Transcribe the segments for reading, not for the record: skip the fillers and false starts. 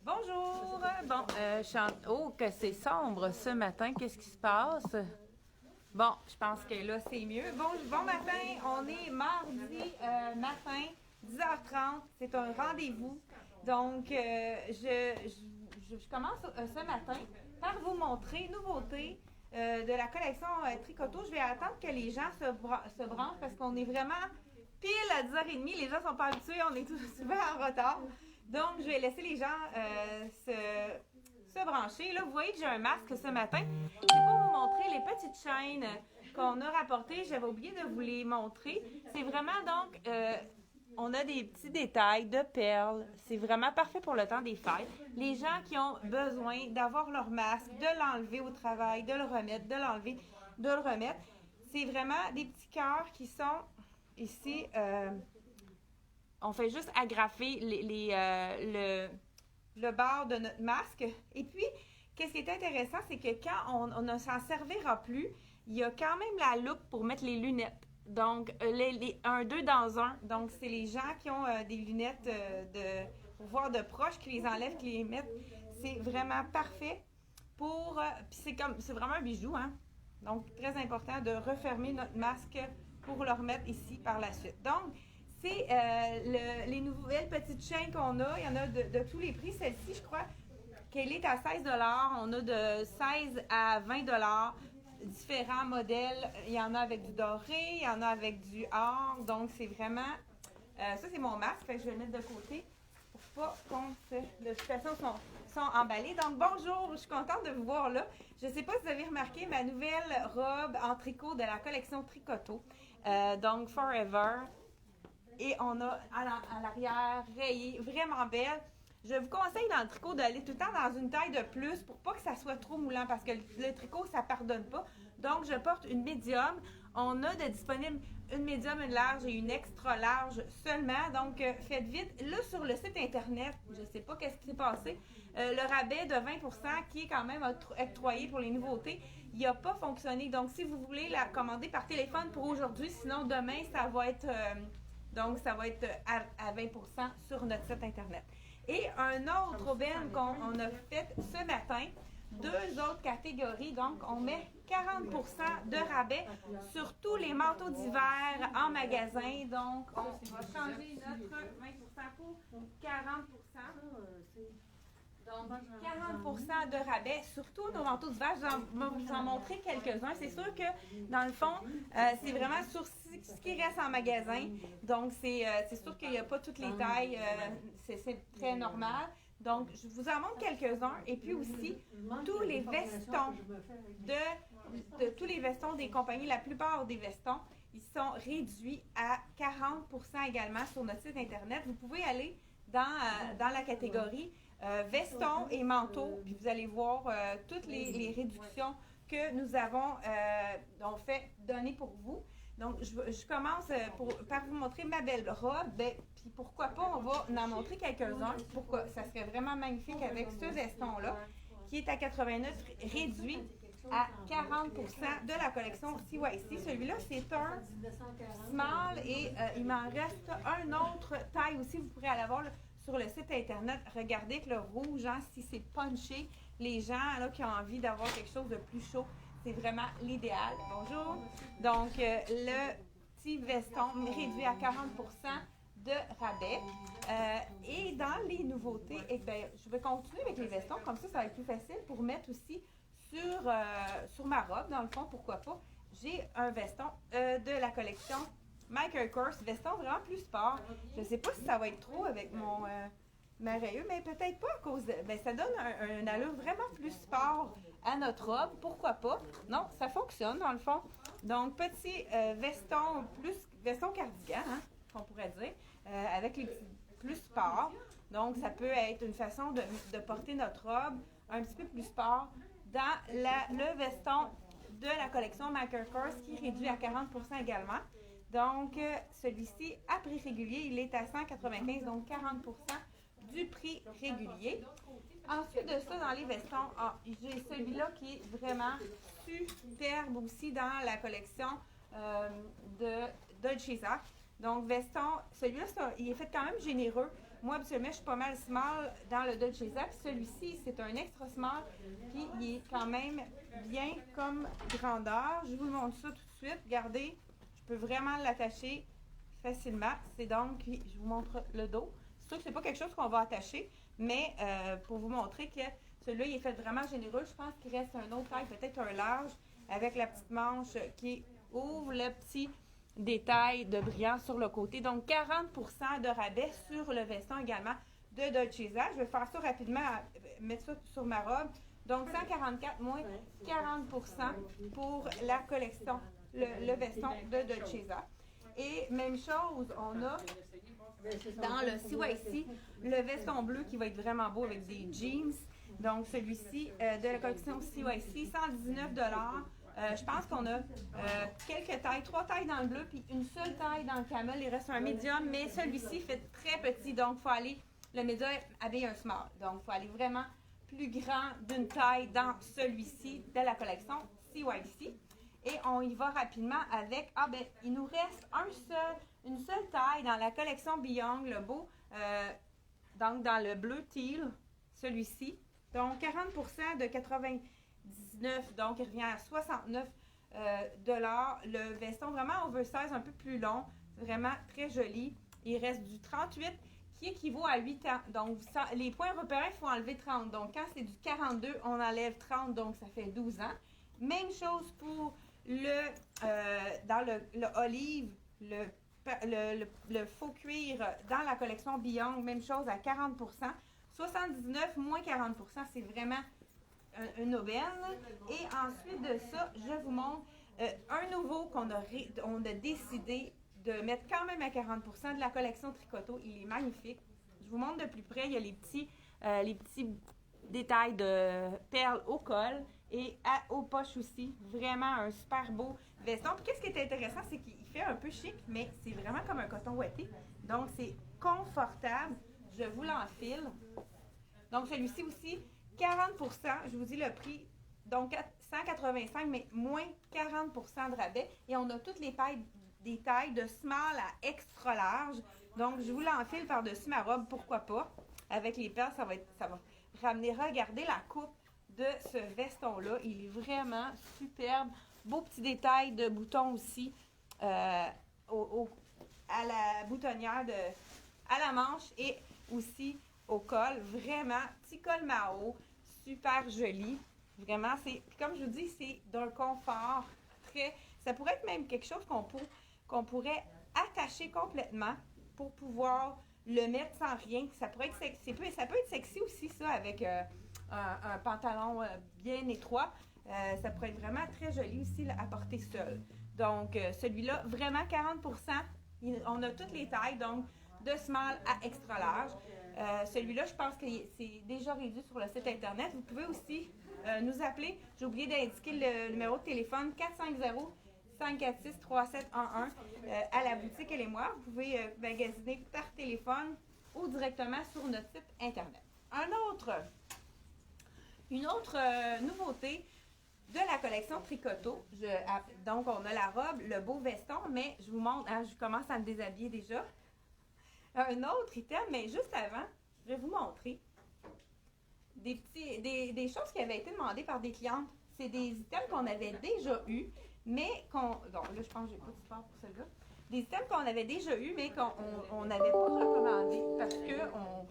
Bonjour! Bon, oh, que c'est sombre ce matin. Qu'est-ce qui se passe? Bon, je pense que là, c'est mieux. Bon matin, on est mardi matin, 10h30. C'est un rendez-vous. Donc, je commence ce matin par vous montrer nouveauté de la collection Tricoto. Je vais attendre que les gens se branchent parce qu'on est vraiment pile à 10h30. Les gens sont pas habitués, on est tous souvent en retard. Donc, je vais laisser les gens se brancher. Là, vous voyez que j'ai un masque ce matin. C'est pour vous montrer les petites chaînes qu'on a rapportées. J'avais oublié de vous les montrer. C'est vraiment donc, on a des petits détails de perles. C'est vraiment parfait pour le temps des fêtes. Les gens qui ont besoin d'avoir leur masque, de l'enlever au travail, de le remettre, de l'enlever, de le remettre. C'est vraiment des petits cœurs qui sont ici... on fait juste agrafer le bord de notre masque. Et puis, qu'est-ce qui est intéressant, c'est que quand on ne s'en servira plus, il y a quand même la loupe pour mettre les lunettes. Donc, un, deux dans un. Donc, c'est les gens qui ont des lunettes pour voir de proche, qui les enlèvent, qui les mettent. C'est vraiment parfait pour... puis c'est vraiment un bijou, hein? Donc, très important de refermer notre masque pour le remettre ici par la suite. Donc, c'est les nouvelles petites chaînes qu'on a. Il y en a de tous les prix. Celle-ci, je crois qu'elle est à 16 $. On a de 16 à 20 $. Différents modèles. Il y en a avec du doré, il y en a avec du or. Donc, c'est vraiment... ça, c'est mon masque. Fait que je vais le mettre de côté pour pas qu'on se... De toute façon, sont emballés. Donc, bonjour. Je suis contente de vous voir là. Je ne sais pas si vous avez remarqué ma nouvelle robe en tricot de la collection Tricoto. Donc, Forever. Et on a à l'arrière, rayé, vraiment belle. Je vous conseille dans le tricot d'aller tout le temps dans une taille de plus pour pas que ça soit trop moulant parce que le tricot, ça pardonne pas. Donc, je porte une médium. On a de disponible une médium, une large et une extra large seulement. Donc, faites vite. Là, sur le site Internet, je sais pas qu'est-ce qui s'est passé, le rabais de 20% qui est quand même octroyé pour les nouveautés, il n'a pas fonctionné. Donc, si vous voulez la commander par téléphone pour aujourd'hui, sinon demain, ça va être... donc, ça va être à 20% sur notre site Internet. Et un autre aubaine qu'on a fait ce matin, deux autres catégories. Donc, on met 40% de rabais sur tous les manteaux d'hiver en magasin. Donc, on va changer notre 20% pour 40%. Donc, 40% de rabais sur tous nos manteaux d'hiver. Je vais vous en montrer quelques-uns. C'est sûr que, dans le fond, c'est vraiment sur ce qui reste en magasin. Donc, c'est sûr qu'il n'y a pas toutes les tailles. C'est très normal. Donc, je vous en montre quelques-uns. Et puis aussi, tous les vestons de tous les vestons des compagnies, la plupart des vestons, ils sont réduits à 40% également sur notre site Internet. Vous pouvez aller dans la catégorie vestons et manteaux, puis vous allez voir toutes les réductions que nous avons fait donner pour vous. Donc, je commence par vous montrer ma belle robe. Puis pourquoi pas, on va en montrer quelques-uns. Pourquoi? Ça serait vraiment magnifique avec ce veston-là, qui est à 89, réduit à 40% de la collection CYC. Celui-là, c'est un small et il m'en reste un autre taille aussi. Vous pourrez aller voir sur le site Internet. Regardez que le rouge, hein, si c'est punché, les gens là, qui ont envie d'avoir quelque chose de plus chaud, c'est vraiment l'idéal. Bonjour. Donc, le petit veston réduit à 40% de rabais. Et dans les nouveautés, je vais continuer avec les vestons. Comme ça va être plus facile pour mettre aussi sur ma robe. Dans le fond, pourquoi pas. J'ai un veston de la collection Michael Kors, veston vraiment plus sport. Je ne sais pas si ça va être trop avec mon merveilleux, mais peut-être pas à cause de... ça donne un allure vraiment plus sport à notre robe. Pourquoi pas? Non, ça fonctionne dans le fond. Donc, petit veston cardigan, hein, qu'on pourrait dire, avec les petits plus sport. Donc, ça peut être une façon de porter notre robe un petit peu plus sport dans le veston de la collection Michael Kors qui est réduit à 40% également. Donc, celui-ci, à prix régulier, il est à 195, donc 40% du prix régulier. Ensuite de ça, dans les vestons, j'ai celui-là qui est vraiment superbe aussi dans la collection de Dolce Vita. Donc, veston, celui-là, il est fait quand même généreux. Moi, habituellement, je suis pas mal small dans le Dolce Zap. Celui-ci, c'est un extra small, puis il est quand même bien comme grandeur. Je vous montre ça tout de suite. Regardez, je peux vraiment l'attacher facilement. C'est donc, je vous montre le dos. C'est sûr que c'est pas quelque chose qu'on va attacher, mais pour vous montrer que celui-là, il est fait vraiment généreux. Je pense qu'il reste un autre taille, peut-être un large, avec la petite manche qui ouvre le petit détail de brillant sur le côté. Donc, 40% de rabais sur le veston également de Dolce Zap. Je vais faire ça rapidement, mettre ça sur ma robe. Donc, 144 moins 40% pour la collection, le veston de Dolce Zap. Et même chose, on a dans le CYC, le veston bleu qui va être vraiment beau avec des jeans. Donc, celui-ci de la collection CYC, 119 je pense qu'on a quelques tailles, 3 tailles dans le bleu, puis une seule taille dans le camel. Il reste un médium, mais celui-ci fait très petit, donc il faut aller, le médium avait un small. Donc, il faut aller vraiment plus grand d'une taille dans celui-ci de la collection CYC. Et on y va rapidement avec, il nous reste une seule taille dans la collection Beyond, le beau, donc dans le bleu teal, celui-ci. Donc, 40% de 99, donc il revient à 69 Le veston vraiment oversize, un peu plus long, vraiment très joli. Il reste du 38 qui équivaut à 8 ans. Donc, les points repérés, il faut enlever 30. Donc, quand c'est du 42, on enlève 30, donc ça fait 12 ans. Même chose pour dans le olive, le faux cuir dans la collection Beyond, même chose à 40%. 79 moins 40%, c'est vraiment une aubaine. Et ensuite de ça, je vous montre un nouveau qu'on a décidé de mettre quand même à 40% de la collection Tricoto. Il est magnifique. Je vous montre de plus près, il y a les petits détails de perles au col et aux poches aussi. Vraiment un super beau veston. Puis qu'est-ce qui est intéressant, c'est qu'il fait un peu chic, mais c'est vraiment comme un coton ouaté. Donc, c'est confortable. Je vous l'enfile. Donc, celui-ci aussi, 40%. Je vous dis le prix. Donc, 185, mais moins 40% de rabais. Et on a toutes des tailles de small à extra large. Donc, je vous l'enfile par-dessus ma robe, pourquoi pas. Avec les perles, ça va ramener. Regardez la coupe de ce veston-là. Il est vraiment superbe. Beau petit détail de boutons aussi à la boutonnière, à la manche et aussi au col. Vraiment, petit col Mao, super joli. Vraiment, comme je vous dis, c'est d'un confort très... Ça pourrait être même quelque chose qu'on pourrait attacher complètement pour pouvoir le mettre sans rien. Ça peut être sexy aussi, ça, avec un pantalon bien étroit. Ça pourrait être vraiment très joli aussi là, à porter seul. Donc, celui-là, vraiment 40%. On a toutes les tailles, donc de small à extra large. Celui-là, je pense que c'est déjà réduit sur le site Internet. Vous pouvez aussi nous appeler. J'ai oublié d'indiquer le numéro de téléphone 450-546-3711 à la boutique Elle et moi. Vous pouvez magasiner par téléphone ou directement sur notre site Internet. Une autre nouveauté de la collection Tricoto. Donc, on a la robe, le beau veston, mais je vous montre, je commence à me déshabiller déjà. Un autre item, mais juste avant, je vais vous montrer des choses qui avaient été demandées par des clientes. C'est des items qu'on avait déjà eus, mais donc là, je pense que j'ai pas de support pour celle-là. Des items qu'on avait déjà eus, mais qu'on n'avait pas recommandé parce qu'on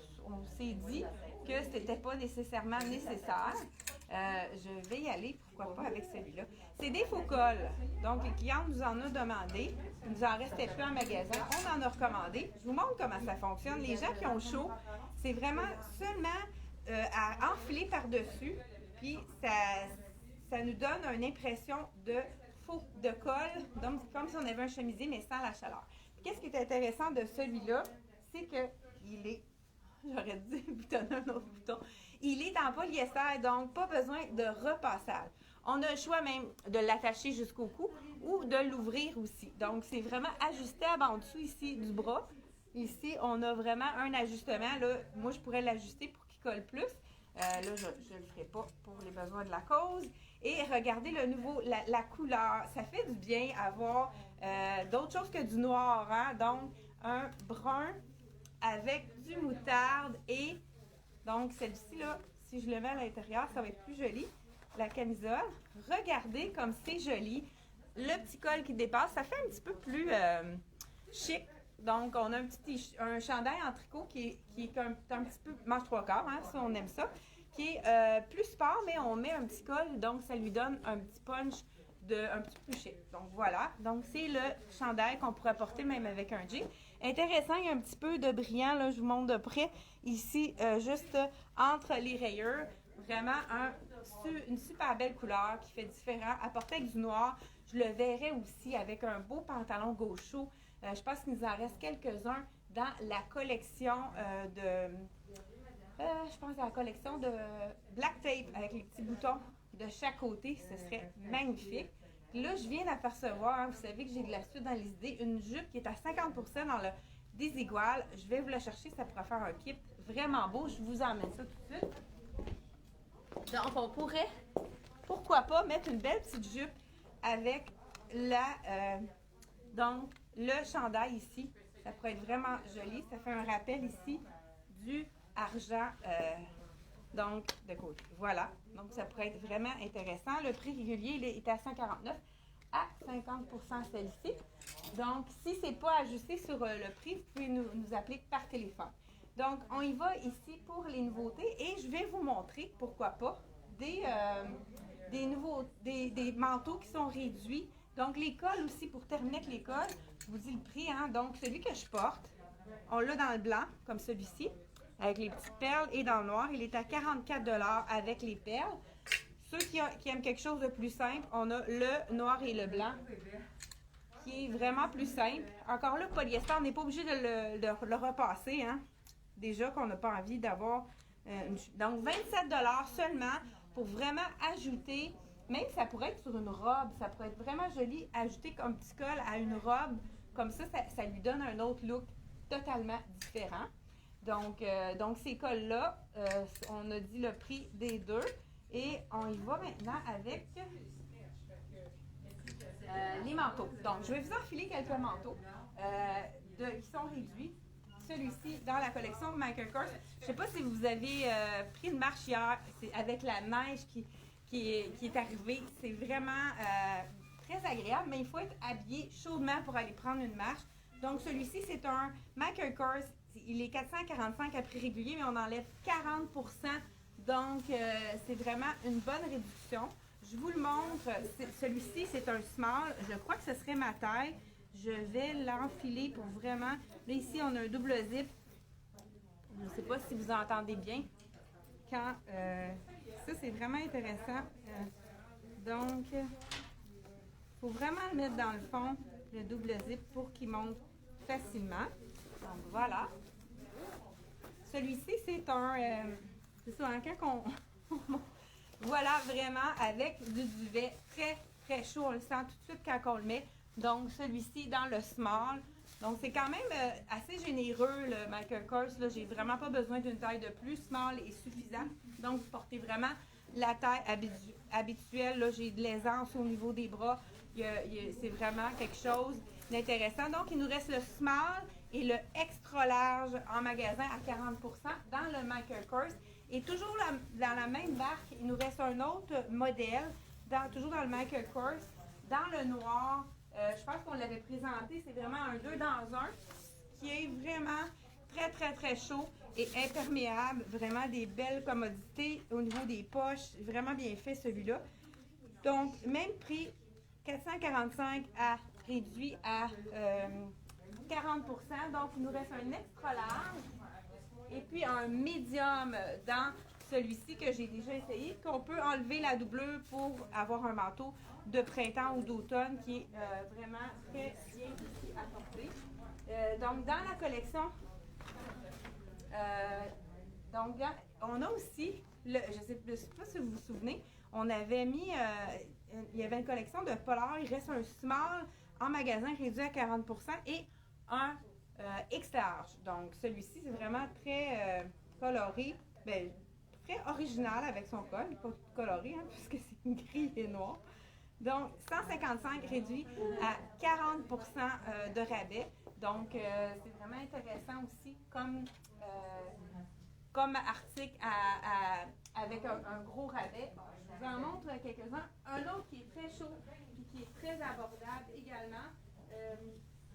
s'est dit que c'était pas nécessairement nécessaire. Je vais y aller, pourquoi pas, avec celui-là. C'est des faux cols. Donc, les clientes nous en ont demandé. Il nous en restait plus en magasin. On en a recommandé. Je vous montre comment ça fonctionne. Les gens qui ont chaud, c'est vraiment seulement à enfiler par-dessus. Puis, ça nous donne une impression de colle, donc comme si on avait un chemisier, mais sans la chaleur. Puis, qu'est-ce qui est intéressant de celui-là, c'est qu'il est, j'aurais dû boutonner un autre bouton, il est en polyester, donc pas besoin de repassage. On a le choix même de l'attacher jusqu'au cou ou de l'ouvrir aussi. Donc, c'est vraiment ajustable en dessous ici du bras. Ici, on a vraiment un ajustement. Là, moi, je pourrais l'ajuster pour qu'il colle plus. Là, je ne le ferai pas pour les besoins de la cause. Et regardez le nouveau, la couleur. Ça fait du bien avoir d'autres choses que du noir. Hein? Donc, un brun avec du moutarde et donc celui-ci là, si je le mets à l'intérieur, ça va être plus joli. La camisole, regardez comme c'est joli. Le petit col qui dépasse, ça fait un petit peu plus chic. Donc, on a un chandail en tricot qui est un petit peu manche trois quarts, hein, ça on aime ça, qui est plus sport, mais on met un petit col, donc ça lui donne un petit punch un petit peu plus chic. Donc voilà, donc c'est le chandail qu'on pourrait porter même avec un jean. Intéressant, il y a un petit peu de brillant, là, je vous montre de près, ici, juste entre les rayures. Vraiment une super belle couleur qui fait différent. À porter avec du noir, je le verrais aussi avec un beau pantalon gaucho. Je pense qu'il nous en reste quelques-uns dans la collection je pense à la collection de Black Tape avec les petits boutons de chaque côté. Ce serait magnifique. Là, je viens d'apercevoir, hein, vous savez que j'ai de la suite dans les idées, une jupe qui est à 50% dans le désigual. Je vais vous la chercher, ça pourra faire un kit vraiment beau. Je vous emmène ça tout de suite. Donc, on pourrait, pourquoi pas, mettre une belle petite jupe avec donc, le chandail ici. Ça pourrait être vraiment joli. Ça fait un rappel ici du argent donc de côté. Voilà. Donc, ça pourrait être vraiment intéressant. Le prix régulier, il est à 149 à 50% celle-ci. Donc, si ce n'est pas ajusté sur le prix, vous pouvez nous appeler par téléphone. Donc, on y va ici pour les nouveautés et je vais vous montrer, pourquoi pas, des manteaux qui sont réduits. Donc, les cols aussi, pour terminer avec les cols, je vous dis le prix. Hein? Donc, celui que je porte, on l'a dans le blanc, comme celui-ci, avec les petites perles, et dans le noir, il est à 44 $ avec les perles. Ceux qui aiment quelque chose de plus simple, on a le noir et le blanc, qui est vraiment plus simple. Encore là, polyester, on n'est pas obligé de le repasser, hein? Déjà qu'on n'a pas envie d'avoir donc 27 $ seulement pour vraiment ajouter, même ça pourrait être sur une robe, ça pourrait être vraiment joli, ajouter comme petit col à une robe, comme ça lui donne un autre look totalement différent. Donc ces cols-là, on a dit le prix des deux et on y va maintenant avec les manteaux. Donc je vais vous enfiler quelques manteaux qui sont réduits. Celui-ci dans la collection Michael Kors. Je ne sais pas si vous avez pris une marche hier, c'est avec la neige qui est arrivée. C'est vraiment très agréable, mais il faut être habillé chaudement pour aller prendre une marche. Donc celui-ci, c'est un Michael Kors. Il est 445 à prix régulier, mais on enlève 40%. Donc c'est vraiment une bonne réduction. Je vous le montre. Celui-ci, c'est un small. Je crois que ce serait ma taille. Je vais l'enfiler pour vraiment... Là, ici, on a un double zip. Je ne sais pas si vous entendez bien. Ça, c'est vraiment intéressant. Donc, il faut vraiment le mettre dans le fond, le double zip, pour qu'il monte facilement. Donc, voilà. Celui-ci, c'est un... c'est ça, hein, quand on... voilà, vraiment, avec du duvet très, très chaud. On le sent tout de suite quand on le met. Donc, celui-ci dans le small. Donc, c'est quand même assez généreux, le Michael Kors. Là, j'ai vraiment pas besoin d'une taille de plus. Small est suffisant. Donc, vous portez vraiment la taille habituelle. Là, j'ai de l'aisance au niveau des bras. C'est vraiment quelque chose d'intéressant. Donc, il nous reste le small et le extra large en magasin à 40% dans le Michael Kors. Et toujours dans la même marque, il nous reste un autre modèle, toujours dans le Michael Kors, dans le noir. Je pense qu'on l'avait présenté, c'est vraiment un 2 dans 1 qui est vraiment très, très, très chaud et imperméable. Vraiment des belles commodités au niveau des poches. Vraiment bien fait celui-là. Donc, même prix, 445 à réduit à 40%. Donc, il nous reste un extra large et puis un médium dans celui-ci que j'ai déjà essayé, qu'on peut enlever la doublure pour avoir un manteau de printemps ou d'automne qui est vraiment très bien ici à porter. Donc, dans la collection, on a aussi, je ne sais pas si vous vous souvenez, on avait mis, il y avait une collection de polar, il reste un small en magasin réduit à 40% et un X large. Donc, celui-ci, c'est vraiment très coloré, très original avec son col, pas coloré, hein, puisque c'est gris et noir. Donc, 155 réduit à 40% de rabais. Donc, c'est vraiment intéressant aussi comme comme article avec un gros rabais. Je vous en montre quelques-uns. Un autre qui est très chaud et qui est très abordable également.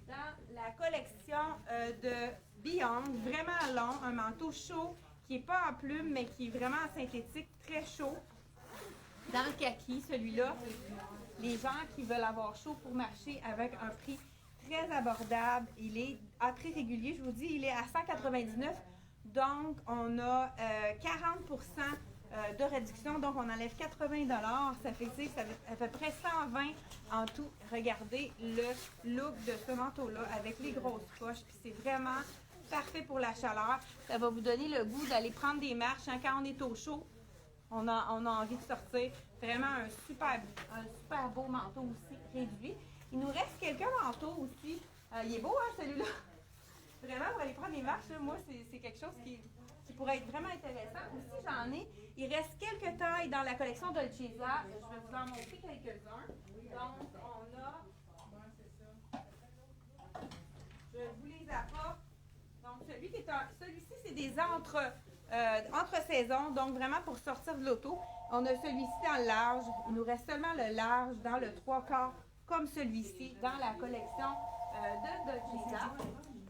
Dans la collection de Beyond, vraiment long, un manteau chaud qui n'est pas en plume, mais qui est vraiment en synthétique, très chaud. Dans le kaki, celui-là, les gens qui veulent avoir chaud pour marcher avec un prix très abordable, il est à prix régulier, je vous dis, il est à 199. Donc, on a 40% de réduction, donc on enlève 80 $. Ça fait à peu près 120 en tout. Regardez le look de ce manteau-là avec les grosses poches, puis c'est vraiment parfait pour la chaleur. Ça va vous donner le goût d'aller prendre des marches hein, quand on est au chaud. On a envie de sortir. Vraiment un super beau manteau aussi réduit. Il nous reste quelques manteaux aussi. Il est beau, hein, celui-là? Vraiment, pour aller prendre des marches, là, moi, c'est quelque chose qui pourrait être vraiment intéressant. Aussi, j'en ai. Il reste quelques tailles dans la collection Dolce Vita. Je vais vous en montrer quelques-uns. Donc, on a... Je vous les apporte. Donc, celui-ci, c'est des entre-saisons. Donc, vraiment pour sortir de l'auto. On a celui-ci dans le large. Il nous reste seulement le large dans le 3/4, comme celui-ci, dans la collection de Dolce Vita.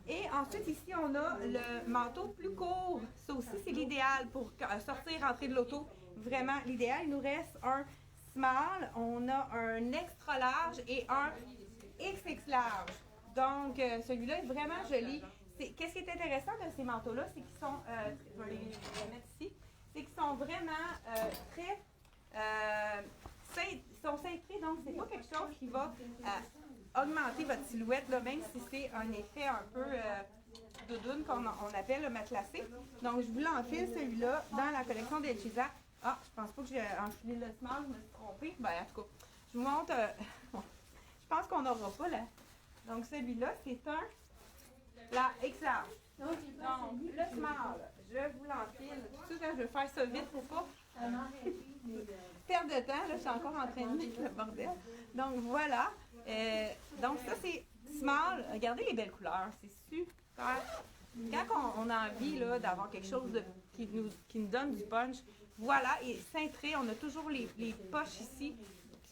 Et ensuite, ici, on a le manteau plus court. Ça aussi, c'est l'idéal pour sortir, rentrer de l'auto. Vraiment l'idéal. Il nous reste un small, on a un extra large et un XX large. Donc, celui-là est vraiment joli. Qu'est-ce qui est intéressant de ces manteaux-là, c'est qu'ils sont, je vais les mettre ici, c'est qu'ils sont vraiment très, ils sont cintrés, donc c'est pas quelque chose qui va augmenter votre silhouette, là, même si c'est un effet un peu doudoune qu'on appelle le matelassé. Donc, je vous l'enfile celui-là dans la collection des Chisa. Ah, je pense pas que j'ai enfilé le small, je me suis trompée. Ben, en tout cas, je vous montre. Je pense qu'on n'aura pas là. Donc, celui-là, c'est la XR. Donc, le small, je vous l'enfile. Tout ça, je vais faire ça vite pour pas perdre de temps. Là, je suis encore en train de mettre le bordel. Donc, voilà. Donc, ça, c'est small. Regardez les belles couleurs. C'est super. Quand on a envie d'avoir quelque chose qui nous donne du punch, voilà, et cintré, on a toujours les poches ici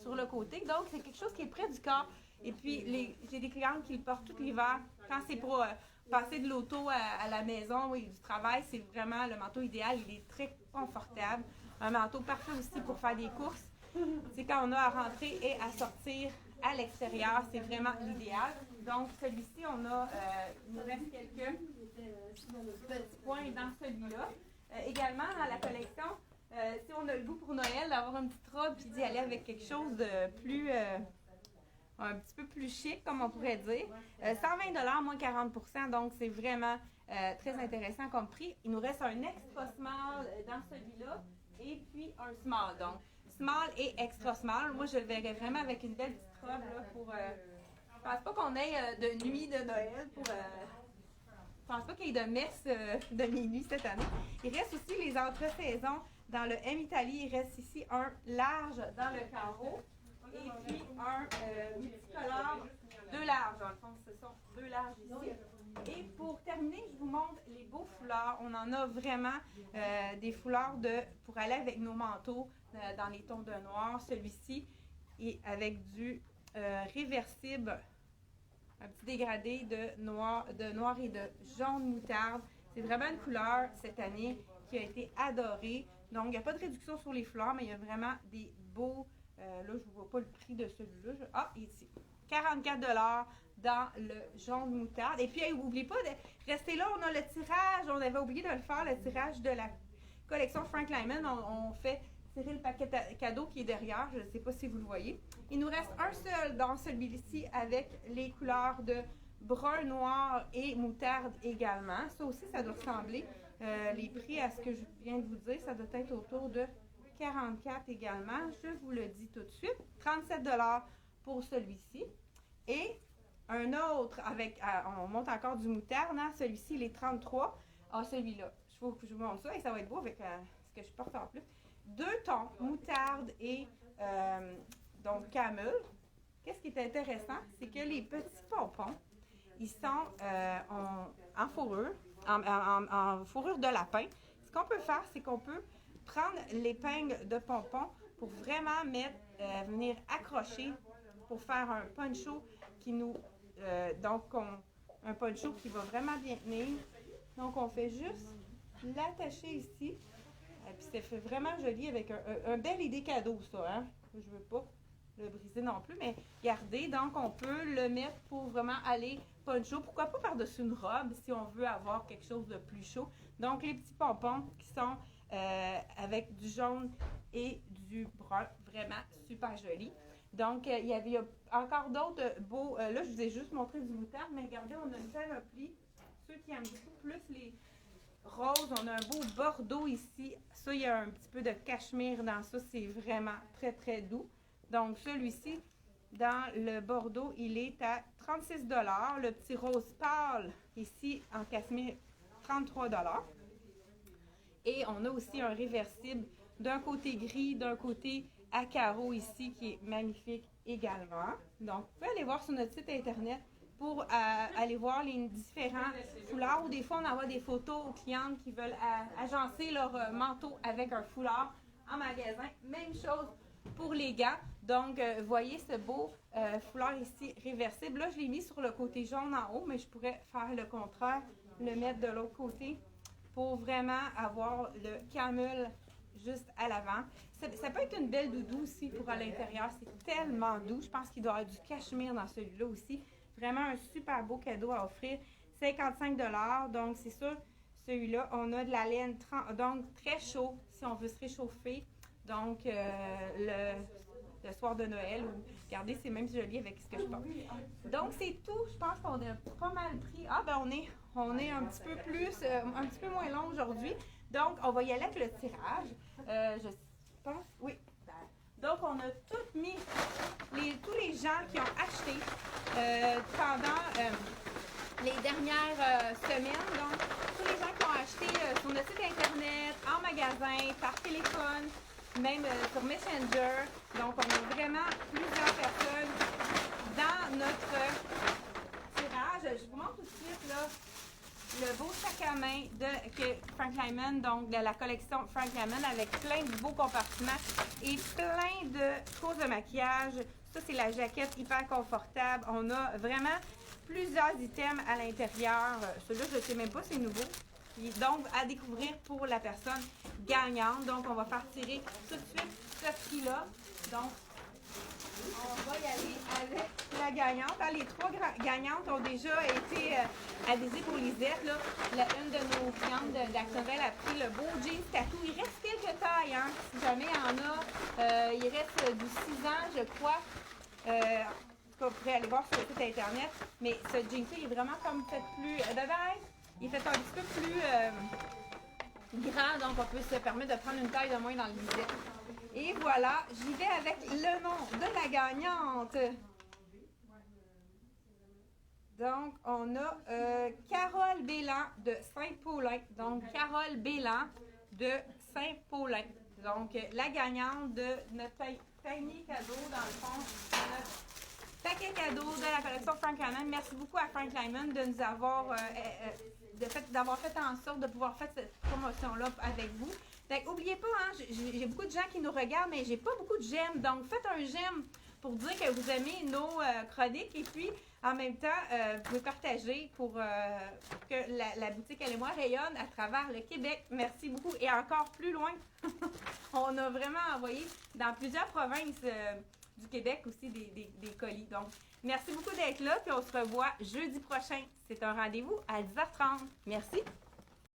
sur le côté. Donc, c'est quelque chose qui est près du corps. Et puis, j'ai des clientes qui le portent tout l'hiver. Quand c'est pour passer de l'auto à la maison ou du travail, c'est vraiment le manteau idéal. Il est très confortable. Un manteau parfait aussi pour faire des courses. C'est quand on a à rentrer et à sortir à l'extérieur, c'est vraiment l'idéal. Donc, celui-ci, il nous reste quelques petits points dans celui-là. Également, dans la collection, si on a le goût pour Noël d'avoir une petite robe puis d'y aller avec quelque chose de plus, un petit peu plus chic, comme on pourrait dire. 120 $ moins 40 %, donc c'est vraiment très intéressant comme prix. Il nous reste un extra small dans celui-là et puis un small. Donc, small et extra small. Moi, je le verrais vraiment avec une belle petite robe là, pour... je pense pas qu'on ait de nuit de Noël pour... je pense pas qu'il y ait de messe de minuit cette année. Il reste aussi les entre-saisons. Dans le M Italie, il reste ici un large dans le carreau et puis un multicolore, deux larges. Dans le fond, ce sont deux larges ici. Et pour terminer, je vous montre les beaux foulards. On en a vraiment des foulards pour aller avec nos manteaux dans les tons de noir. Celui-ci est avec du réversible, un petit dégradé de noir et de jaune moutarde. C'est vraiment une couleur cette année qui a été adorée. Donc, il n'y a pas de réduction sur les fleurs, mais il y a vraiment des beaux... là, je ne vois pas le prix de celui-là. Ici. 44 $ dans le jaune moutarde. Et puis, n'oubliez pas de rester là. On a le tirage. On avait oublié de le faire, le tirage de la collection Frank Lyman. On fait tirer le paquet cadeau qui est derrière. Je ne sais pas si vous le voyez. Il nous reste un seul dans celui-ci avec les couleurs de brun, noir et moutarde également. Ça aussi, ça doit ressembler. Les prix à ce que je viens de vous dire, ça doit être autour de 44 également. Je vous le dis tout de suite. 37 $ pour celui-ci. Et un autre on monte encore du moutarde. Hein? Celui-ci, il est 33. Celui-là. Je vous montre ça et ça va être beau avec ce que je porte en plus. Deux tons, moutarde et donc camel. Qu'est-ce qui est intéressant, c'est que les petits pompons, ils sont en fourrure. en fourrure de lapin. Ce qu'on peut faire, c'est qu'on peut prendre l'épingle de pompon pour vraiment venir accrocher pour faire un poncho qui nous... un poncho qui va vraiment bien tenir. Donc, on fait juste l'attacher ici. Et puis, ça fait vraiment joli avec un bel idée cadeau, ça. Hein? Je veux pas le briser non plus, mais regardez, donc on peut le mettre pour vraiment aller poncho. Pourquoi pas par-dessus une robe si on veut avoir quelque chose de plus chaud. Donc, les petits pompons qui sont avec du jaune et du brun, vraiment super joli. Donc, il y a encore d'autres beaux... là, je vous ai juste montré du moutarde, mais regardez, on a une panoplie. Ceux qui aiment beaucoup plus les roses, on a un beau bordeaux ici. Ça, il y a un petit peu de cachemire dans ça. C'est vraiment très, très doux. Donc, celui-ci, dans le bordeaux, il est à 36 $. Le petit rose pâle, ici, en cachemire, 33 $. Et on a aussi un réversible d'un côté gris, d'un côté à carreaux ici, qui est magnifique également. Donc, vous pouvez aller voir sur notre site internet pour aller voir les différents foulards. Ou des fois, on envoie des photos aux clientes qui veulent agencer leur manteau avec un foulard en magasin. Même chose pour les gants. Donc, voyez ce beau foulard ici réversible. Là, je l'ai mis sur le côté jaune en haut, mais je pourrais faire le contraire, le mettre de l'autre côté pour vraiment avoir le camel juste à l'avant. Ça peut être une belle doudou aussi pour à l'intérieur. C'est tellement doux. Je pense qu'il doit y avoir du cachemire dans celui-là aussi. Vraiment un super beau cadeau à offrir. 55 $. Donc, c'est sûr, celui-là, on a de la laine, donc très chaud si on veut se réchauffer. Donc, le soir de Noël. Regardez, c'est même joli avec ce que je porte. Donc, c'est tout. Je pense qu'on a pas mal pris. Ah, ben on est un petit peu plus, un petit peu moins long aujourd'hui. Donc, on va y aller avec le tirage. Je pense, oui. Donc, on a tout mis, tous les gens qui ont acheté pendant les dernières semaines. Donc, tous les gens qui ont acheté sur notre site internet, en magasin, par téléphone, même sur Messenger. Donc, on a vraiment plusieurs personnes dans notre tirage. Je vous montre tout de suite, là, le beau sac à main que Frank Lyman, donc de la collection Frank Lyman, avec plein de beaux compartiments et plein de choses de maquillage. Ça, c'est la jaquette hyper confortable. On a vraiment plusieurs items à l'intérieur. Celui-là, je ne sais même pas, c'est nouveau. Donc, à découvrir pour la personne gagnante. Donc, on va faire tirer tout de suite ce prix-là. Donc, on va y aller avec la gagnante. Les trois gagnantes ont déjà été avisées pour Lisette. Là. Une de nos clientes d'Actonville a pris le beau jeans tattoo. Il reste quelques tailles, hein, si jamais il y en a. Il reste du 6 ans, je crois. En tout cas, vous pourrez aller voir sur le site internet. Mais ce jeans-là, il est vraiment comme fait plus... il est fait un petit peu plus grand, donc on peut se permettre de prendre une taille de moins dans le Lisette. Et voilà, j'y vais avec le nom de la gagnante. Donc, on a Carole Bélan de Saint-Paulin. Donc, Carole Bélan de Saint-Paulin. Donc, la gagnante de notre panier cadeau, dans le fond, notre paquet cadeau de la collection Frank Lyman. Merci beaucoup à Frank Lyman de nous avoir d'avoir fait en sorte de pouvoir faire cette promotion-là avec vous. Donc, n'oubliez pas, hein, j'ai beaucoup de gens qui nous regardent, mais j'ai pas beaucoup de j'aime. Donc, faites un j'aime pour dire que vous aimez nos chroniques. Et puis, en même temps, vous pouvez partager pour que la boutique Elle et moi rayonne à travers le Québec. Merci beaucoup. Et encore plus loin, on a vraiment envoyé dans plusieurs provinces du Québec aussi des colis. Donc, merci beaucoup d'être là. Puis, on se revoit jeudi prochain. C'est un rendez-vous à 10h30. Merci.